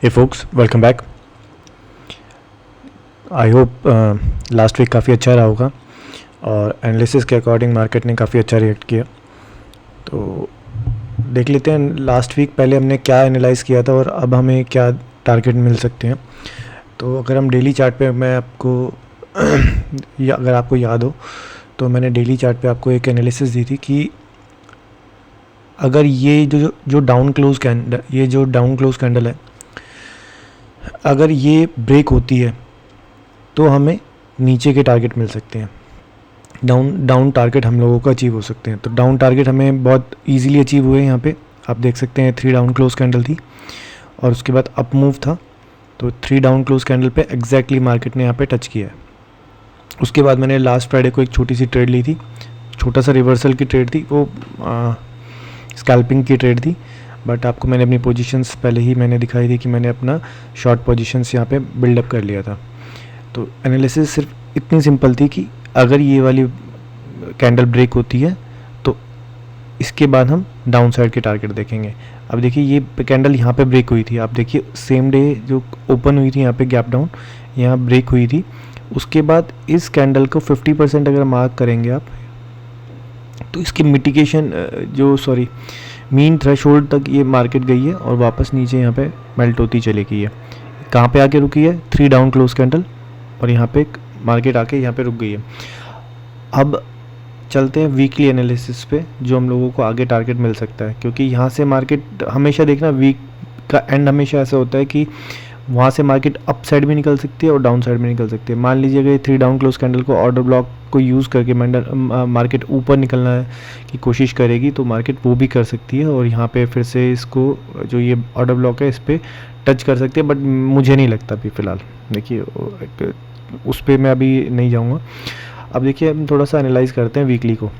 Hey folks, welcome back. I hope last week काफ़ी अच्छा रहा होगा और एनालिसिस के अकॉर्डिंग मार्केट ने काफ़ी अच्छा रिएक्ट किया। तो देख लेते हैं लास्ट वीक पहले हमने क्या एनालाइज़ किया था और अब हमें क्या टारगेट मिल सकते हैं। तो अगर हम डेली चार्ट पे मैं आपको या अगर आपको याद हो तो मैंने डेली चार्ट पे आपको एक एनालिसिस दी थी कि अगर ये जो डाउन क्लोज कैंडल है, अगर ये ब्रेक होती है तो हमें नीचे के टारगेट मिल सकते हैं, डाउन टारगेट हम लोगों को अचीव हो सकते हैं। तो डाउन टारगेट हमें बहुत इजीली अचीव हुए। यहाँ पे आप देख सकते हैं 3 डाउन क्लोज कैंडल थी और उसके बाद अप मूव था। तो 3 डाउन क्लोज कैंडल पे एग्जैक्टली मार्केट ने यहाँ पे टच किया है। उसके बाद मैंने लास्ट फ्राइडे को एक छोटी सी ट्रेड ली थी, छोटा सा रिवर्सल की ट्रेड थी, वो स्कैल्पिंग की ट्रेड थी। बट आपको मैंने अपनी पोजीशंस पहले ही मैंने दिखाई थी कि मैंने अपना शॉर्ट पोजीशंस यहाँ पे बिल्डअप कर लिया था। तो एनालिसिस सिर्फ इतनी सिंपल थी कि अगर ये वाली कैंडल ब्रेक होती है तो इसके बाद हम डाउन साइड के टारगेट देखेंगे। अब देखिए ये कैंडल यहाँ पे ब्रेक हुई थी, आप देखिए सेम डे जो ओपन हुई थी यहाँ पे गैप डाउन, यहाँ ब्रेक हुई थी। उसके बाद इस कैंडल को 50% अगर मार्क करेंगे आप तो इसकी मिटिगेशन मीन थ्रेशोल्ड तक ये मार्केट गई है और वापस नीचे यहाँ पे मेल्ट होती चली गई है। कहाँ पे आके रुकी है? 3 डाउन क्लोज कैंडल और यहाँ पे मार्केट आके यहाँ पे रुक गई है। अब चलते हैं वीकली एनालिसिस पे, जो हम लोगों को आगे टारगेट मिल सकता है, क्योंकि यहाँ से मार्केट हमेशा देखना वीक का एंड हमेशा ऐसा होता है कि वहाँ से मार्केट अप साइड भी निकल सकती है और डाउन साइड भी निकल सकती है। मान लीजिए अगर 3 डाउन क्लोज कैंडल को ऑर्डर ब्लॉक को यूज़ करके मार्केट ऊपर निकलना की कोशिश करेगी तो मार्केट वो भी कर सकती है और यहाँ पे फिर से इसको जो ये ऑर्डर ब्लॉक है इस पर टच कर सकती है। बट मुझे नहीं लगता अभी फ़िलहाल, देखिए उस पर मैं अभी नहीं जाऊँगा। अब देखिए हम थोड़ा सा एनालाइज़ करते हैं वीकली को।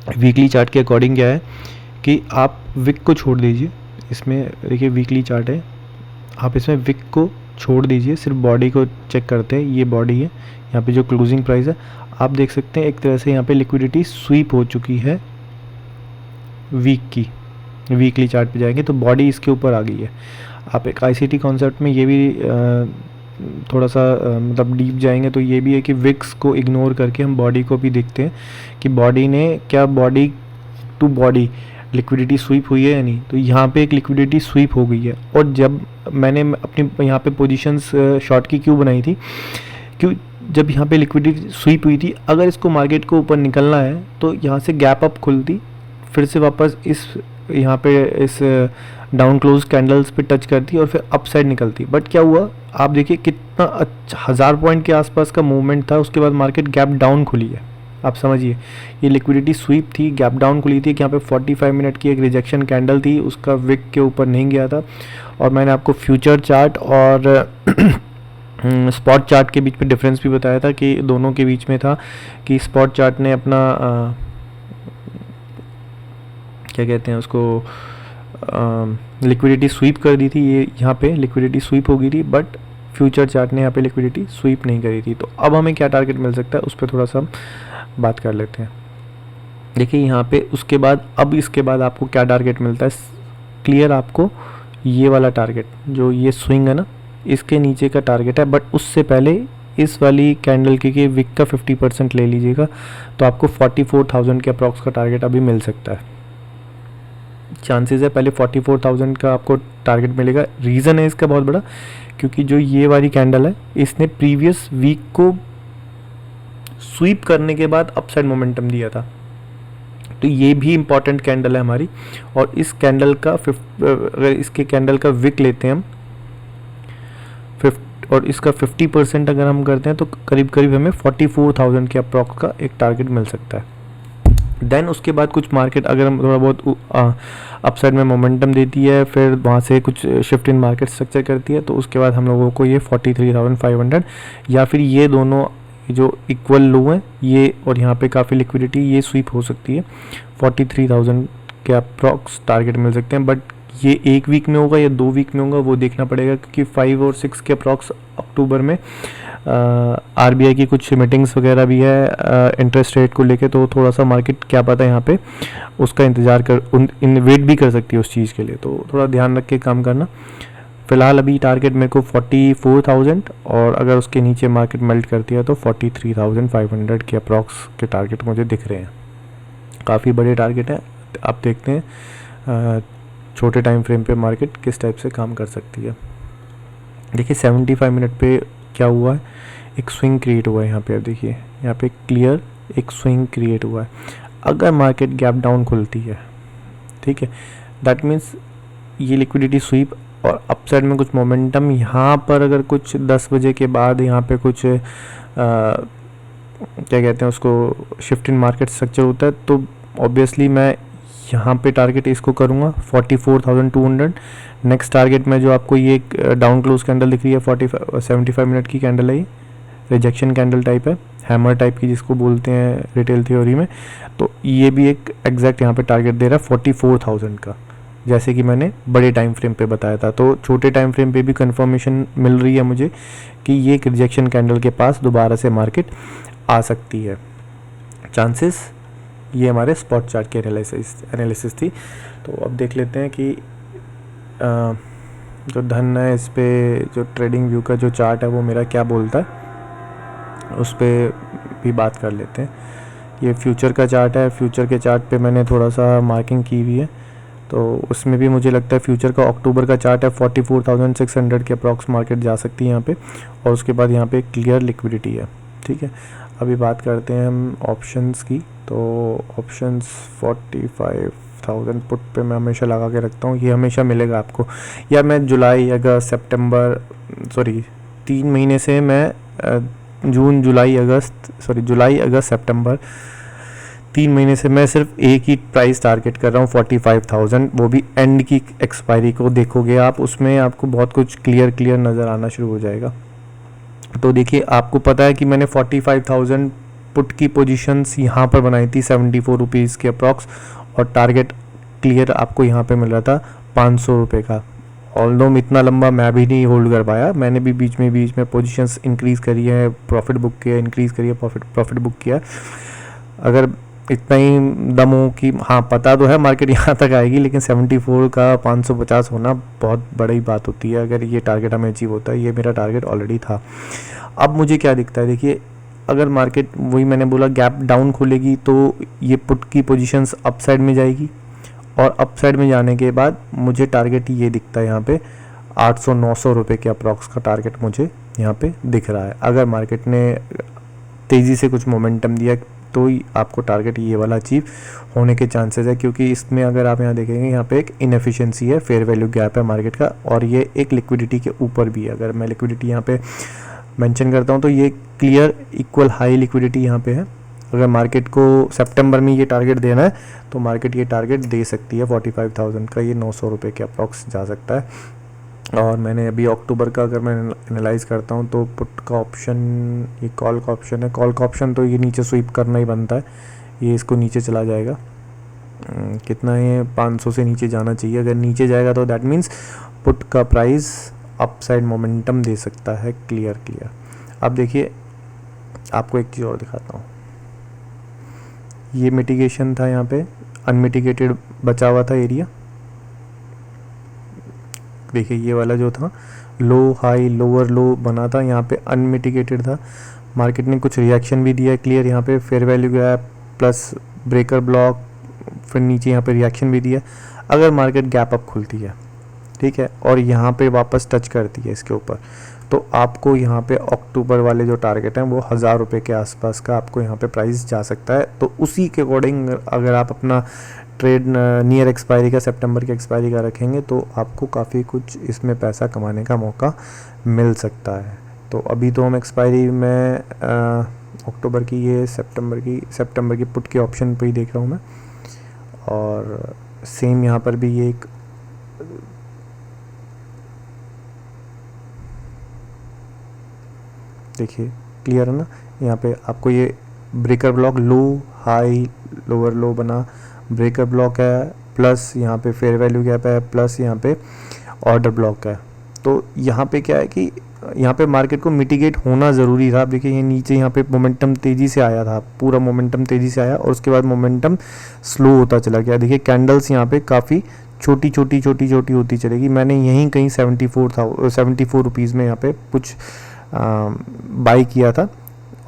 वीकली चार्ट के अकॉर्डिंग क्या है कि आप विक को छोड़ दीजिए। इसमें देखिए वीकली चार्ट है, आप इसमें विक को छोड़ दीजिए, सिर्फ बॉडी को चेक करते हैं। ये बॉडी है, यहाँ पे जो क्लोजिंग प्राइस है आप देख सकते हैं एक तरह से यहाँ पे लिक्विडिटी स्वीप हो चुकी है वीक की। वीकली चार्ट पे जाएंगे तो बॉडी इसके ऊपर आ गई है। आप एक आईसीटी कॉन्सेप्ट में ये भी थोड़ा सा मतलब डीप जाएंगे तो ये भी है कि विक्स को इग्नोर करके हम बॉडी को भी देखते हैं कि बॉडी ने क्या body to body liquidity sweep हुई है या नहीं। तो यहाँ पे एक लिक्विडिटी स्वीप हो गई है। और जब मैंने अपनी यहाँ पे पोजीशंस शॉर्ट की क्यों बनाई थी, क्यों जब यहाँ पे लिक्विडिटी स्वीप हुई थी, अगर इसको मार्केट को ऊपर निकलना है तो यहाँ से गैप अप खुलती, फिर से वापस इस यहाँ पे इस डाउन क्लोज कैंडल्स पे टच करती और फिर अप साइड निकलती। बट क्या हुआ, आप देखिए कितना 1000 पॉइंट के आसपास का मूवमेंट था, उसके बाद मार्केट गैप डाउन खुली है। आप समझिए ये लिक्विडिटी स्वीप थी, गैप डाउन खुली थी कि यहाँ पे 45 मिनट की एक रिजेक्शन कैंडल थी, उसका विक के ऊपर नहीं गया था। और मैंने आपको फ्यूचर चार्ट और स्पॉट चार्ट के बीच में डिफरेंस भी बताया था कि दोनों के बीच में था कि स्पॉट चार्ट ने अपना क्या कहते हैं उसको लिक्विडिटी स्वीप कर दी थी, ये यहाँ पे लिक्विडिटी स्वीप हो गई थी, बट फ्यूचर चार्ट ने यहाँ पे लिक्विडिटी स्वीप नहीं करी थी। तो अब हमें क्या टारगेट मिल सकता है उस पर थोड़ा सा हम बात कर लेते हैं। देखिए यहाँ पे उसके बाद अब इसके बाद आपको क्या टारगेट मिलता है क्लियर, आपको ये वाला टारगेट जो ये स्विंग है ना, इसके नीचे का टारगेट है। बट उससे पहले इस वाली कैंडल के विक का 50% ले लीजिएगा तो आपको 44,000 के अप्रॉक्स का टारगेट अभी मिल सकता है। चांसेस है पहले 44,000 का आपको टारगेट मिलेगा। रीज़न है इसका बहुत बड़ा, क्योंकि जो ये वाली कैंडल है इसने प्रीवियस वीक को स्वीप करने के बाद अपसाइड मोमेंटम दिया था। तो ये भी इम्पॉर्टेंट कैंडल है हमारी। और इस कैंडल का अगर इसके कैंडल का विक लेते हैं हम और इसका 50% अगर हम करते हैं तो करीब करीब हमें 44,000 के अप्रॉक्स का एक टारगेट मिल सकता है। देन उसके बाद कुछ मार्केट अगर हम थोड़ा बहुत अपसाइड में मोमेंटम देती है, फिर वहाँ से कुछ शिफ्ट इन मार्केट स्ट्रक्चर करती है, तो उसके बाद हम लोगों को ये 43,500 या फिर ये दोनों जो इक्वल लो हैं ये और यहाँ पे काफ़ी लिक्विडिटी ये स्वीप हो सकती है, 43,000 के अप्रॉक्स टारगेट मिल सकते हैं। बट ये 1 वीक में होगा या 2 वीक में होगा वो देखना पड़ेगा, क्योंकि 5 और 6 के अप्रॉक्स अक्टूबर में आरबीआई की कुछ मीटिंग्स वगैरह भी है इंटरेस्ट रेट को लेके। तो थोड़ा सा मार्केट क्या पता यहाँ पे उसका इंतज़ार वेट भी कर सकती है उस चीज़ के लिए, तो थोड़ा ध्यान रख के काम करना। फ़िलहाल अभी टारगेट मेरे को 44,000 और अगर उसके नीचे मार्केट मेल्ट करती है तो 43,500 के अप्रॉक्स के टारगेट मुझे दिख रहे हैं। काफ़ी बड़े टारगेट हैं। आप देखते हैं छोटे टाइम फ्रेम पे मार्केट किस टाइप से काम कर सकती है। देखिए 75 मिनट पे क्या हुआ है, एक स्विंग क्रिएट हुआ है यहाँ पे। अब देखिए यहाँ पे क्लियर एक स्विंग क्रिएट हुआ है। अगर मार्केट गैप डाउन खुलती है, ठीक है, दैट मीन्स ये लिक्विडिटी स्वीप और अपसाइड में कुछ मोमेंटम यहाँ पर अगर कुछ 10 बजे के बाद यहाँ पे कुछ क्या कहते हैं उसको, शिफ्ट इन मार्केट स्ट्रक्चर होता है, तो ऑब्वियसली मैं यहाँ पे टारगेट इसको करूँगा 44,200। नेक्स्ट टारगेट में जो आपको ये डाउन क्लोज कैंडल दिख रही है 75 मिनट की कैंडल है, ये रिजेक्शन कैंडल टाइप है, हैमर टाइप की जिसको बोलते हैं रिटेल थ्योरी में। तो ये भी एक एग्जैक्ट यहाँ पे टारगेट दे रहा है 44,000 का, जैसे कि मैंने बड़े टाइम फ्रेम पे बताया था। तो छोटे टाइम फ्रेम पे भी कंफर्मेशन मिल रही है मुझे कि ये एक रिजेक्शन कैंडल के पास दोबारा से मार्केट आ सकती है, चांसेस। ये हमारे स्पॉट चार्ट के एनालिसिस थी। तो अब देख लेते हैं कि जो धन है इस पे जो ट्रेडिंग व्यू का जो चार्ट है वो मेरा क्या बोलता है, उस पर भी बात कर लेते हैं। ये फ्यूचर का चार्ट है। फ्यूचर के चार्ट पे मैंने थोड़ा सा मार्किंग की हुई है, तो उसमें भी मुझे लगता है फ्यूचर का अक्टूबर का चार्ट है 44,600 के अप्रॉक्स मार्केट जा सकती है यहाँ पे, और उसके बाद यहाँ पे क्लियर लिक्विडिटी है, ठीक है। अभी बात करते हैं हम ऑप्शंस की। तो ऑप्शंस 45,000 पुट पे मैं हमेशा लगा के रखता हूँ, ये हमेशा मिलेगा आपको। या मैं जुलाई अगस्त सितंबर 3 महीने से मैं जुलाई अगस्त सितंबर 3 महीने से मैं सिर्फ एक ही प्राइस टारगेट कर रहा हूँ 45,000, वो भी एंड की एक्सपायरी को देखोगे आप, उसमें आपको बहुत कुछ क्लियर नज़र आना शुरू हो जाएगा। तो देखिए आपको पता है कि मैंने 45,000 पुट की पोजीशंस यहाँ पर बनाई थी 74 रुपीज़ के अप्रॉक्स, और टारगेट क्लियर आपको यहाँ पे मिल रहा था 500 रुपये का। ऑल्दो इतना लंबा मैं भी नहीं होल्ड कर पाया, मैंने भी बीच में पोजीशंस इंक्रीज़ करी है, प्रॉफिट बुक किया, इंक्रीज़ करी है, प्रॉफिट बुक किया। अगर इतना ही दम हो कि हाँ पता तो है मार्केट यहाँ तक आएगी, लेकिन 74 का 550 होना बहुत बड़ी बात होती है अगर ये टारगेट हमें अचीव होता है। ये मेरा टारगेट ऑलरेडी था। अब मुझे क्या दिखता है, देखिए अगर मार्केट, वही मैंने बोला, गैप डाउन खुलेगी तो ये पुट की पोजीशंस अपसाइड में जाएगी, और अपसाइड में जाने के बाद मुझे टारगेट ये दिखता है यहाँ पे 800-900 रुपये के अप्रॉक्स का टारगेट मुझे यहाँ पे दिख रहा है। अगर मार्केट ने तेज़ी से कुछ मोमेंटम दिया तो ही आपको टारगेट ये वाला अचीव होने के चांसेस है, क्योंकि इसमें अगर आप यहाँ देखेंगे यहाँ पे एक इनएफिशिएंसी है, फेयर वैल्यू गैप है मार्केट का, और ये एक लिक्विडिटी के ऊपर भी है। अगर मैं लिक्विडिटी यहाँ पे मेंशन करता हूँ तो ये क्लियर इक्वल हाई लिक्विडिटी यहाँ पे है। अगर मार्केट को सितंबर में ये टारगेट देना है तो मार्केट ये टारगेट दे सकती है 45,000 का, ये 900 रुपये के अप्रॉक्स जा सकता है। और मैंने अभी अक्टूबर का अगर मैं एनालाइज करता हूँ तो पुट का ऑप्शन, ये कॉल का ऑप्शन है। कॉल का ऑप्शन तो ये नीचे स्वीप करना ही बनता है, ये इसको नीचे चला जाएगा। कितना ये 500 से नीचे जाना चाहिए। अगर नीचे जाएगा तो दैट मीन्स पुट का प्राइस अपसाइड मोमेंटम दे सकता है क्लियर। अब देखिए आपको एक चीज़ और दिखाता हूँ। ये मिटिगेशन था, यहाँ पे अनमिटिगेटेड बचा हुआ था एरिया। देखिए ये वाला जो था लो हाई लोअर लो बना था, यहाँ पे अनमिटिगेटेड था। मार्केट ने कुछ रिएक्शन भी दिया है क्लियर, यहाँ पे fair value gap plus breaker block, फिर नीचे यहाँ पे रिएक्शन भी दिया। अगर मार्केट गैप अप खुलती है, ठीक है, और यहाँ पे वापस टच करती है इसके ऊपर, तो आपको यहाँ पे अक्टूबर वाले जो टारगेट हैं वो 1000 रुपये के आसपास का आपको यहाँ पे प्राइस जा सकता है। तो उसी के अकॉर्डिंग अगर आप अपना ट्रेड नियर एक्सपायरी का, सितंबर की एक्सपायरी का रखेंगे तो आपको काफ़ी कुछ इसमें पैसा कमाने का मौका मिल सकता है। तो अभी तो हम एक्सपायरी में अक्टूबर की, ये सितंबर की पुट के ऑप्शन पे ही देख रहा हूँ मैं, और सेम यहाँ पर भी ये एक देखिए क्लियर है ना, यहाँ पे आपको ये ब्रेकर ब्लॉक लो हाई लोअर लो बना, ब्रेकर ब्लॉक है, प्लस यहाँ पे फेयर वैल्यू गैप है, प्लस यहाँ पे ऑर्डर ब्लॉक है। तो यहाँ पे क्या है कि यहाँ पे मार्केट को मिटिगेट होना ज़रूरी था। आप देखिए ये नीचे यहाँ पे मोमेंटम तेज़ी से आया था, पूरा मोमेंटम तेज़ी से आया, और उसके बाद मोमेंटम स्लो होता चला गया। देखिए कैंडल्स यहाँ पे काफ़ी छोटी होती चलेगी। मैंने यहीं कहीं 74 रुपीज़ में यहाँ पे कुछ बाई किया था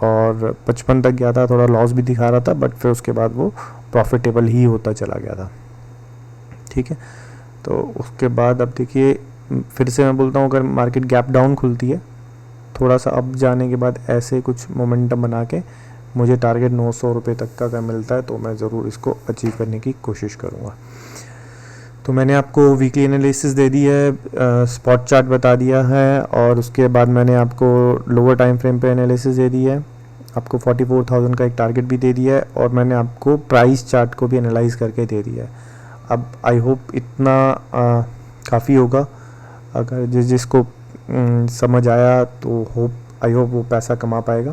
और 55 तक गया था, थोड़ा लॉस भी दिखा रहा था, बट फिर उसके बाद वो प्रॉफिटेबल ही होता चला गया था। ठीक है, तो उसके बाद अब देखिए फिर से मैं बोलता हूँ, अगर मार्केट गैप डाउन खुलती है, थोड़ा सा अप जाने के बाद ऐसे कुछ मोमेंटम बना के मुझे टारगेट 900 रुपये तक का अगर मिलता है तो मैं ज़रूर इसको अचीव करने की कोशिश करूँगा। तो मैंने आपको वीकली एनालिसिस दे दी है, स्पॉट चार्ट बता दिया है, और उसके बाद मैंने आपको लोअर टाइम फ्रेम पे एनालिसिस दे दी है, आपको 44,000 का एक टारगेट भी दे दिया है, और मैंने आपको प्राइस चार्ट को भी एनालाइज करके दे दिया है। अब आई होप इतना काफ़ी होगा। अगर जिसको समझ आया तो आई होप वो पैसा कमा पाएगा।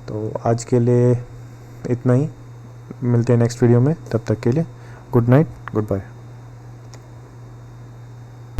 तो आज के लिए इतना ही, मिलते हैं नेक्स्ट वीडियो में, तब तक के लिए गुड नाइट, गुड बाय।